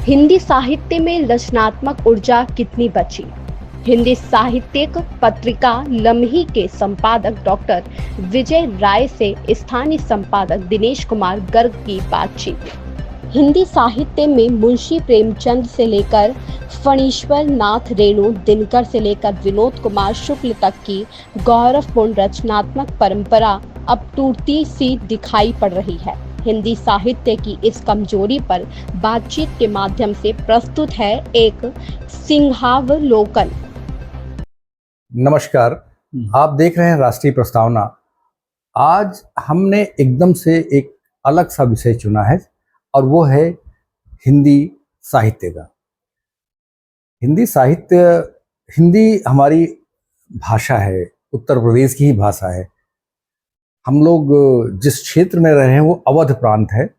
हिंदी साहित्य में रचनात्मक ऊर्जा कितनी बची? हिंदी साहित्यिक पत्रिका लम्ही के संपादक डॉक्टर विजय राय से स्थानीय संपादक दिनेश कुमार गर्ग की बातचीत। हिंदी साहित्य में मुंशी प्रेमचंद से लेकर फणीश्वर नाथ रेणु दिनकर से लेकर विनोद कुमार शुक्ल तक की गौरवपूर्ण रचनात्मक परंपरा अब टूटती सी दिखाई पड़ रही है। हिंदी साहित्य की इस कमजोरी पर बातचीत के माध्यम से प्रस्तुत है एक सिंहावलोकन। नमस्कार, आप देख रहे हैं राष्ट्रीय प्रस्तावना। आज हमने एकदम से एक अलग सा विषय चुना है और वो है हिंदी साहित्य का। हिंदी साहित्य, हिंदी हमारी भाषा है, उत्तर प्रदेश की ही भाषा है। हम लोग जिस क्षेत्र में रहे हैं वो अवध प्रांत है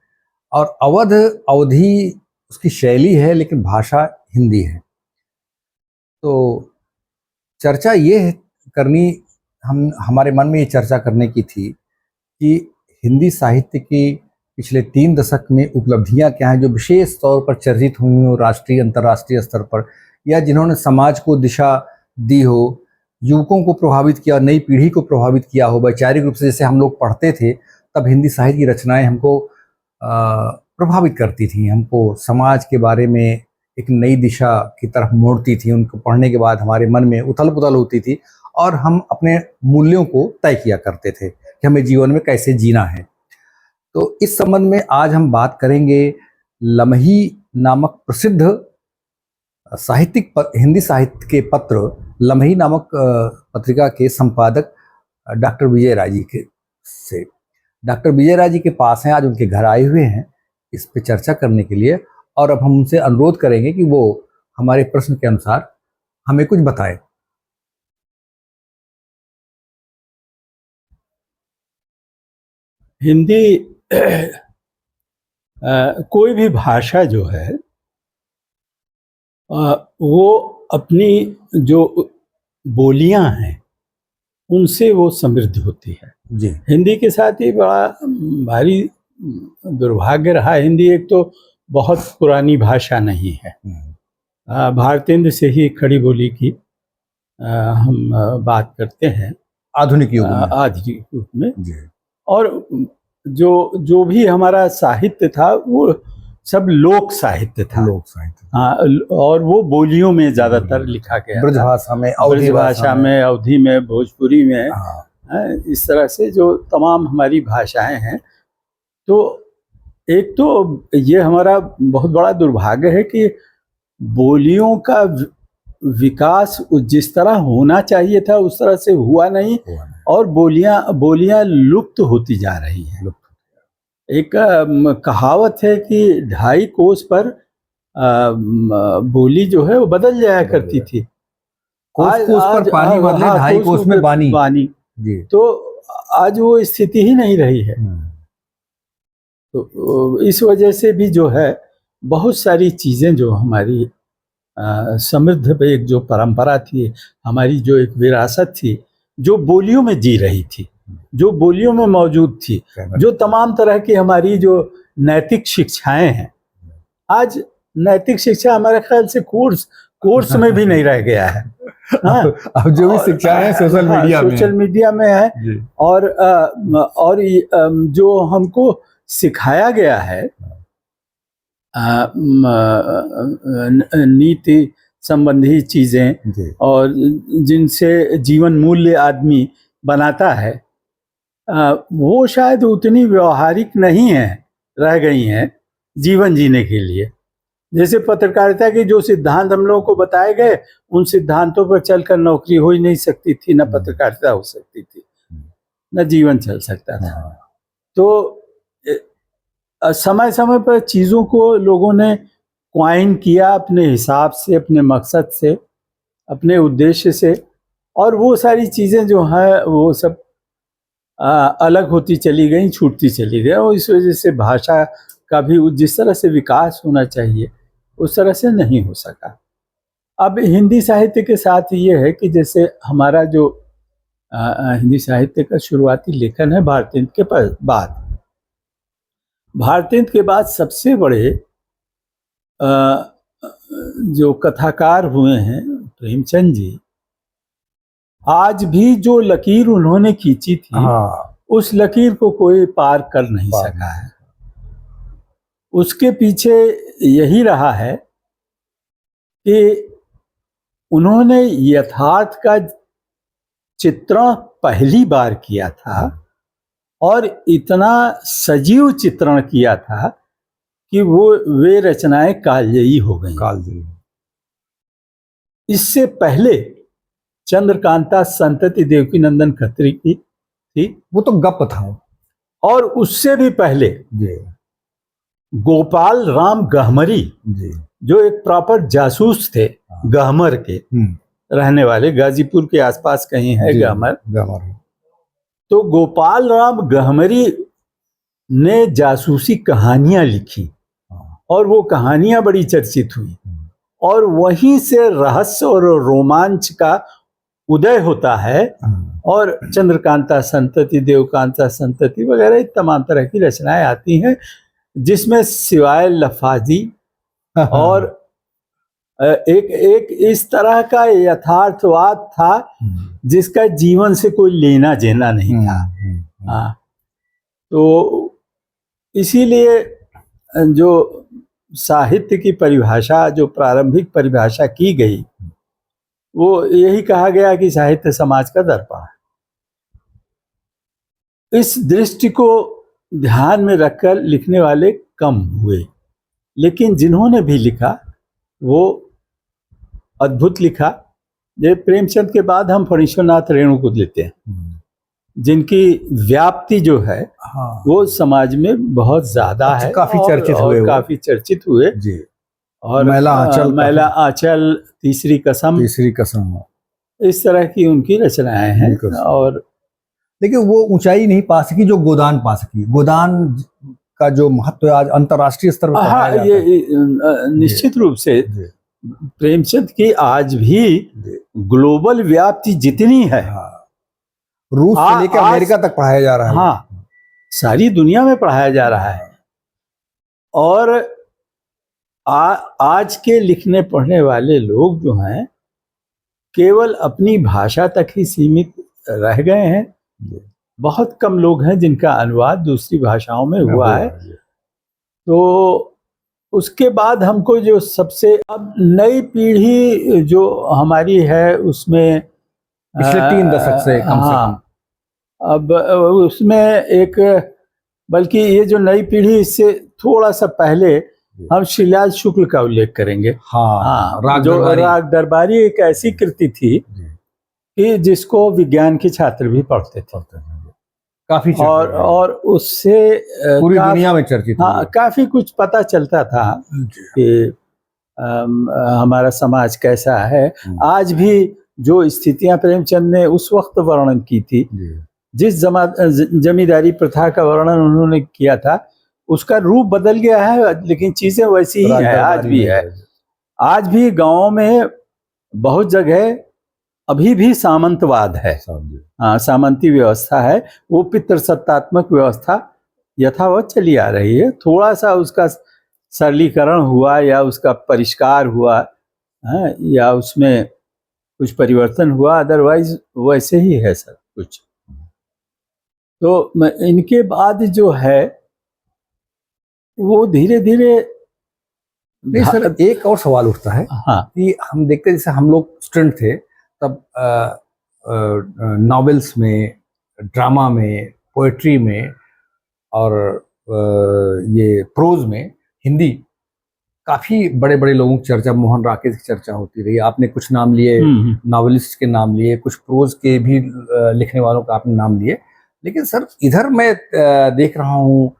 और अवध अवधी उसकी शैली है, लेकिन भाषा हिंदी है। तो चर्चा ये करनी, हमारे मन में ये चर्चा करने की थी कि हिंदी साहित्य की पिछले 3 दशक में उपलब्धियां क्या हैं जो विशेष तौर पर चर्चित हुई हो राष्ट्रीय अंतर्राष्ट्रीय स्तर पर, या जिन्होंने समाज को दिशा दी हो, युवकों को प्रभावित किया, नई पीढ़ी को प्रभावित किया हो। वैचारिक रूप से जैसे हम लोग पढ़ते थे तब हिंदी साहित्य की रचनाएं हमको प्रभावित करती थी, हमको समाज के बारे में एक नई दिशा की तरफ मोड़ती थी। उनको पढ़ने के बाद हमारे मन में उथल पुथल होती थी और हम अपने मूल्यों को तय किया करते थे कि हमें जीवन में कैसे जीना है। तो इस संबंध में आज हम बात करेंगे लम्ही नामक प्रसिद्ध हिंदी साहित्य के पत्र लम्ही नामक पत्रिका के संपादक डॉक्टर विजय राय जी के से। डॉक्टर विजय राय जी के पास हैं, आज उनके घर आए हुए हैं इस पे चर्चा करने के लिए, और अब हम उनसे अनुरोध करेंगे कि वो हमारे प्रश्न के अनुसार हमें कुछ बताएं। हिंदी कोई भी भाषा जो है वो अपनी जो बोलियां हैं उनसे वो समृद्ध होती है जी। हिंदी के साथ ही बड़ा भारी दुर्भाग्य रहा। हिंदी एक तो बहुत पुरानी भाषा नहीं है। भारतेंद्र से ही खड़ी बोली की हम बात करते हैं आधुनिक युग में जी। और जो भी हमारा साहित्य था वो सब लोक साहित्य था। हाँ, और वो बोलियों में ज्यादातर लिखा गया, ब्रज भाषा में, ब्रज भाषा में, अवधी में, भोजपुरी में। इस तरह से जो तमाम हमारी भाषाएं हैं। तो एक तो ये हमारा बहुत बड़ा दुर्भाग्य है कि बोलियों का विकास जिस तरह होना चाहिए था उस तरह से हुआ नहीं और बोलियां लुप्त होती जा रही हैं। एक कहावत है कि 2.5 कोस पर बोली जो है वो बदल जाया करती थी। कोस पर पानी बदले, 2.5 कोस में बानी जी। तो आज वो स्थिति ही नहीं रही है। तो इस वजह से भी जो है बहुत सारी चीजें जो हमारी समृद्ध एक जो परंपरा थी, हमारी जो एक विरासत थी, जो बोलियों में जी रही थी, जो बोलियों में मौजूद थी, जो तमाम तरह की हमारी जो नैतिक शिक्षाएं हैं, आज नैतिक शिक्षा हमारे ख्याल से कोर्स में भी नहीं रह गया है। हाँ, अब जो भी शिक्षाएं हैं सोशल मीडिया में है और जो हमको सिखाया गया है नीति संबंधी चीजें और जिनसे जीवन मूल्य आदमी बनाता है, वो शायद उतनी व्यवहारिक नहीं है, रह गई हैं जीवन जीने के लिए। जैसे पत्रकारिता के जो सिद्धांत हम लोगों को बताए गए, उन सिद्धांतों पर चलकर नौकरी हो ही नहीं सकती थी, न पत्रकारिता हो सकती थी, न जीवन चल सकता था। तो समय समय पर चीज़ों को लोगों ने क्वाइन किया अपने हिसाब से, अपने मकसद से, अपने उद्देश्य से, और वो सारी चीज़ें जो हैं वो सब अलग होती चली गई, छूटती चली गई, और इस वजह से भाषा का भी जिस तरह से विकास होना चाहिए उस तरह से नहीं हो सका। अब हिंदी साहित्य के साथ ये है कि जैसे हमारा जो हिंदी साहित्य का शुरुआती लेखन है भारतेंद्र के बाद, भारतेंद्र के बाद सबसे बड़े जो कथाकार हुए हैं प्रेमचंद जी, आज भी जो लकीर उन्होंने खींची थी, हाँ, उस लकीर को कोई पार कर नहीं सका है। उसके पीछे यही रहा है कि उन्होंने यथार्थ का चित्रण पहली बार किया था और इतना सजीव चित्रण किया था कि वे रचनाएं कालजयी हो गई। कालजयी। इससे पहले चंद्रकांता संतति देवकीनंदन खत्री की थी, वो तो गप था। और उससे भी पहले जी, गोपाल राम गहमरी जी, जो एक प्रॉपर जासूस थे, गहमर के रहने वाले, गाजीपुर के आसपास कहीं है गहमर। तो गोपाल राम गहमरी ने जासूसी कहानियां लिखी और वो कहानियां बड़ी चर्चित हुई, और वहीं से रहस्य और रोमांच का उदय होता है। और चंद्रकांता संतति, देवकांता संतति वगैरह तमाम तरह की रचनाएं आती हैं, जिसमें सिवाय लफाजी और एक इस तरह का यथार्थवाद था जिसका जीवन से कोई लेना देना नहीं था। हाँ, तो इसीलिए जो साहित्य की परिभाषा, जो प्रारंभिक परिभाषा की गई, वो यही कहा गया कि साहित्य समाज का दर्पण है। इस दृष्टि को ध्यान में रखकर लिखने वाले कम हुए, लेकिन जिन्होंने भी लिखा वो अद्भुत लिखा। ये प्रेमचंद के बाद हम फणीश्वरनाथ रेणु को लेते हैं, जिनकी व्याप्ति जो है वो समाज में बहुत ज्यादा है, काफी चर्चित हुए, काफी चर्चित हुए जी। और मैला आंचल, तीसरी कसम, इस तरह की उनकी रचनाएं हैं। और लेकिन वो ऊंचाई नहीं पा सकी जो गोदान पा सकी। गोदान का जो महत्व आज अंतर्राष्ट्रीय स्तर पर, हाँ, ये निश्चित रूप से प्रेमचंद की आज भी ग्लोबल व्याप्ति जितनी है, रूस से लेकर अमेरिका तक पढ़ाया जा रहा है। हाँ, सारी दुनिया में पढ़ाया जा रहा है। और आज के लिखने पढ़ने वाले लोग जो हैं केवल अपनी भाषा तक ही सीमित रह गए हैं। बहुत कम लोग हैं जिनका अनुवाद दूसरी भाषाओं में हुआ है। तो उसके बाद हमको जो सबसे अब नई पीढ़ी जो हमारी है उसमें पिछले 3 दशक से कम से कम, अब उसमें एक, बल्कि ये जो नई पीढ़ी, इससे थोड़ा सा पहले हम शिलाज शुक्ल का उल्लेख करेंगे। हाँ, राग दरबारी एक ऐसी कृति थी कि जिसको विज्ञान के छात्र भी पढ़ते थे, काफी और उससे पूरी दुनिया में चर्चित। हाँ, काफी कुछ पता चलता था कि हमारा समाज कैसा है। आज भी जो स्थितियां प्रेमचंद ने उस वक्त वर्णन की थी, जिस जमींदारी प्रथा का वर्णन उन्होंने किया था, उसका रूप बदल गया है, लेकिन चीजें वैसी ही है, आज भी है। आज भी गांवों में बहुत जगह अभी भी सामंतवाद है। हाँ, सामंती व्यवस्था है। वो पितृसत्तात्मक व्यवस्था यथावत चली आ रही है। थोड़ा सा उसका सरलीकरण हुआ या उसका परिष्कार हुआ, या उसमें कुछ परिवर्तन हुआ, अदरवाइज वैसे ही है सब कुछ। तो इनके बाद जो है वो धीरे धीरे। नहीं सर, एक और सवाल उठता है। हाँ, कि हम देखते, जैसे हम लोग स्टूडेंट थे तब नॉवेल्स में, ड्रामा में, पोएट्री में और ये प्रोज में हिंदी काफ़ी बड़े बड़े लोगों की चर्चा, मोहन राकेश की चर्चा होती रही। आपने कुछ नाम लिए, नॉवेलिस्ट के नाम लिए, कुछ प्रोज के भी लिखने वालों का आपने नाम लिए। लेकिन सर इधर मैं देख रहा हूँ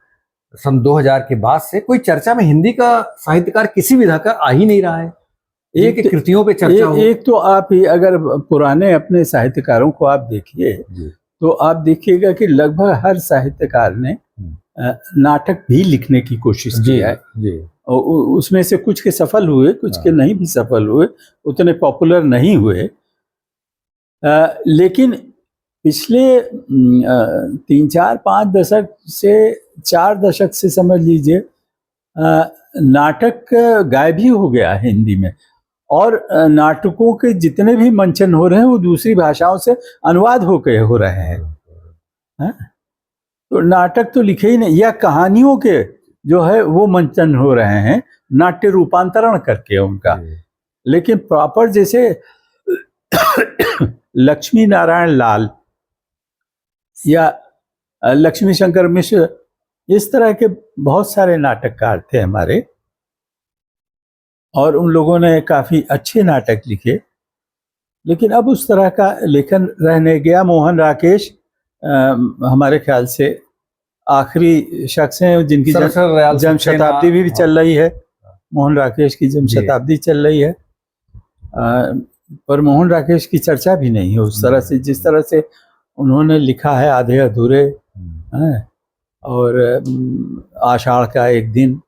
सन 2000 के बाद से कोई चर्चा में हिंदी का साहित्यकार किसी विधा का आ ही नहीं रहा है। एक कृतियों पे चर्चा हो। एक तो आप ही अगर पुराने अपने साहित्यकारों को आप देखिए तो आप देखिएगा कि लगभग हर साहित्यकार ने नाटक भी लिखने की कोशिश की है। उसमें से कुछ के सफल हुए, कुछ के नहीं भी सफल हुए, उतने पॉपुलर नहीं हुए। लेकिन पिछले 3, 4, 5 दशक से 4 दशक से समझ लीजिए नाटक गायब ही हो गया है हिंदी में, और नाटकों के जितने भी मंचन हो रहे हैं वो दूसरी भाषाओं से अनुवाद होके हो रहे हैं। तो नाटक तो लिखे ही नहीं, या कहानियों के जो है वो मंचन हो रहे हैं नाट्य रूपांतरण करके उनका। लेकिन प्रॉपर जैसे लक्ष्मी नारायण लाल या लक्ष्मी शंकर मिश्र, इस तरह के बहुत सारे नाटककार थे हमारे, और उन लोगों ने काफी अच्छे नाटक लिखे। लेकिन अब उस तरह का लेखन रहने गया। मोहन राकेश हमारे ख्याल से आखिरी शख्स हैं जिनकी जन्म शताब्दी भी चल रही है। मोहन राकेश की जन्म शताब्दी चल रही है, पर मोहन राकेश की चर्चा भी नहीं है उस तरह से, जिस तरह से उन्होंने लिखा है आधे अधूरे, और आषाढ़ का एक दिन,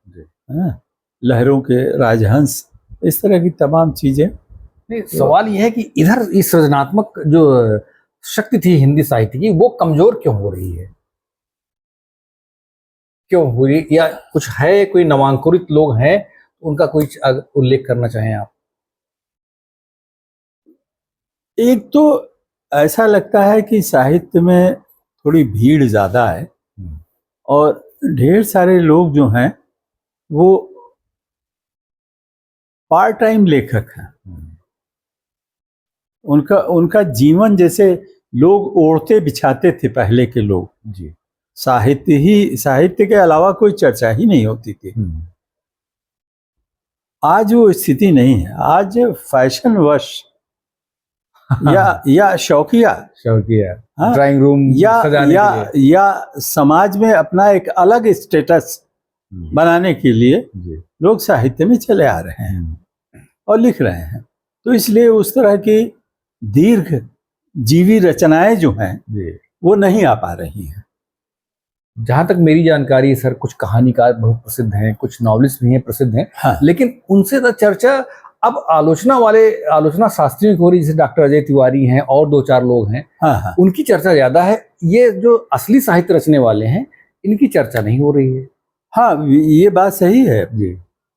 लहरों के राजहंस, इस तरह की तमाम चीजें। नहीं, सवाल यह है कि इधर इस सृजनात्मक जो शक्ति थी हिंदी साहित्य की, वो कमजोर क्यों हो रही है? क्यों हुई, या कुछ है, कोई नवांकुरित लोग हैं उनका कोई उल्लेख करना चाहें आप? एक तो ऐसा लगता है कि साहित्य में थोड़ी भीड़ ज्यादा है, और ढेर सारे लोग जो हैं वो पार्ट टाइम लेखक हैं। उनका जीवन जैसे लोग ओढ़ते बिछाते थे पहले के लोग जी, साहित्य के अलावा कोई चर्चा ही नहीं होती थी। आज वो स्थिति नहीं है। आज फैशन वश या शौकिया ड्राइंग रूम या समाज में अपना एक अलग स्टेटस बनाने के लिए लोग साहित्य में चले आ रहे हैं और लिख रहे हैं। तो इसलिए उस तरह की दीर्घ जीवी रचनाएं जो हैं वो नहीं आ पा रही हैं। जहां तक मेरी जानकारी है सर, कुछ कहानीकार बहुत प्रसिद्ध हैं, कुछ नॉवलिस्ट भी हैं प्रसिद्ध हैं, हाँ। लेकिन उनसे तो चर्चा अब आलोचना शास्त्रियों की हो रही, जैसे डॉक्टर अजय तिवारी हैं और 2-4 लोग हैं, हाँ। उनकी चर्चा ज्यादा है। ये जो असली साहित्य रचने वाले हैं इनकी चर्चा नहीं हो रही है। हाँ, ये बात सही है जी।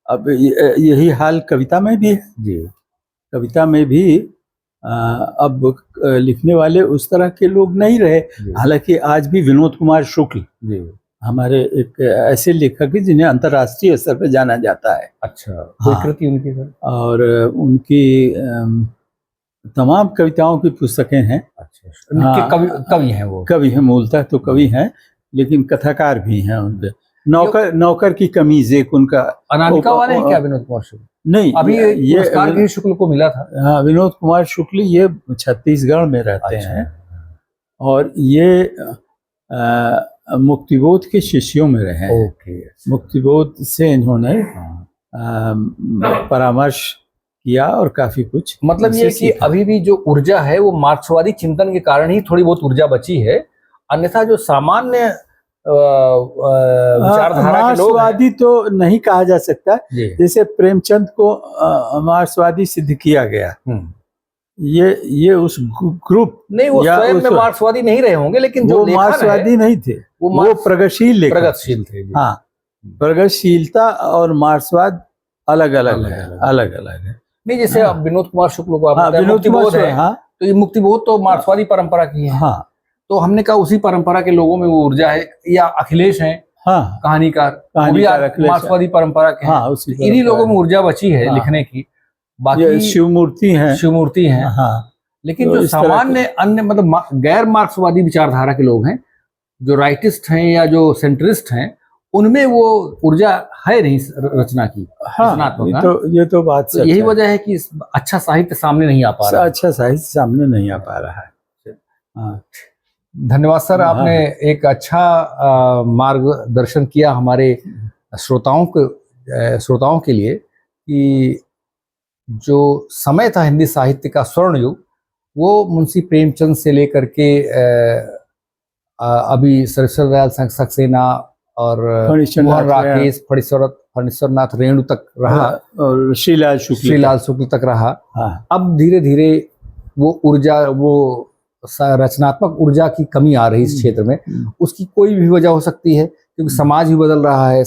अब यही हाल कविता में भी है जी। कविता में भी अब लिखने वाले उस तरह के लोग नहीं रहे। हालांकि आज भी विनोद कुमार शुक्ल हमारे एक ऐसे लेखक हैं जिन्हें अंतर्राष्ट्रीय स्तर पर जाना जाता है। अच्छा, कोई कृति उनकी सर? और उनकी तमाम कविताओं की पुस्तकें हैं। अच्छा, कवि हैं वो? कवि हैं, मूलतः तो कवि हैं, लेकिन कथाकार भी हैं उनके। नौकर की कमीज एक उनका। अनामिका वाले हैं क्या विनोद कुमार शुक्ल? नहीं, अभी ये पुरस्कार शुक्ल को मिला था। हाँ, विनोद कुमार शुक्ल ये छत्तीसगढ़ में रहते हैं, और ये मुक्तिबोध के शिष्यों में रहे हैं। मुक्तिबोध से इन्होंने परामर्श किया और काफी कुछ। मतलब ये कि अभी भी जो ऊर्जा है वो मार्क्सवादी चिंतन के कारण ही थोड़ी बहुत ऊर्जा बची है, अन्यथा जो सामान्य विचारधारा के लोग, मार्क्सवादी तो नहीं कहा जा सकता। जैसे प्रेमचंद को मार्क्सवादी सिद्ध किया गया, ये उस ग्रुप नहीं, वो स्वयं में मार्क्सवादी नहीं रहे होंगे, लेकिन जो मार्क्सवादी नहीं थे, वो प्रगतिशील थे। हाँ, प्रगतिशीलता और मार्क्सवाद अलग अलग है। नहीं, जैसे अब विनोद कुमार शुक्ल को मुक्तिबोध है, तो ये मुक्तिबोध तो मार्क्सवादी परंपरा की है। हाँ, तो हमने कहा उसी परंपरा के लोगों में वो ऊर्जा है। या अखिलेश हैं, हाँ, कहानीकार मार्क्सवादी परंपरा के, हाँ, इन्हीं लोगों में ऊर्जा बची है, हाँ, लिखने की। बाकी शिवमूर्ति हैं, हाँ। लेकिन जो सामान्य अन्य मतलब गैर मार्क्सवादी विचारधारा के लोग हैं, जो राइटिस्ट हैं या जो सेंट्रिस्ट हैं, उनमें वो ऊर्जा है नहीं रचना की। हाँ, ये तो बात तो यही वजह है कि अच्छा साहित्य सामने नहीं आ पा रहा। अच्छा साहित्य सामने नहीं आ पा रहा है। हाँ, धन्यवाद सर, आपने एक अच्छा मार्गदर्शन किया हमारे श्रोताओं के लिए कि जो समय था हिंदी साहित्य का स्वर्ण युग, वो मुंशी प्रेमचंद से लेकर के अभी सरस्वती दयाल सक्सेना और मोहन राकेश, फणीश्वरनाथ रेणु तक रहा, और श्रीलाल शुक्ल तक रहा। अब धीरे धीरे वो ऊर्जा, वो रचनात्मक ऊर्जा की कमी आ रही इस क्षेत्र में। उसकी कोई भी वजह हो सकती है, क्योंकि समाज भी बदल रहा है,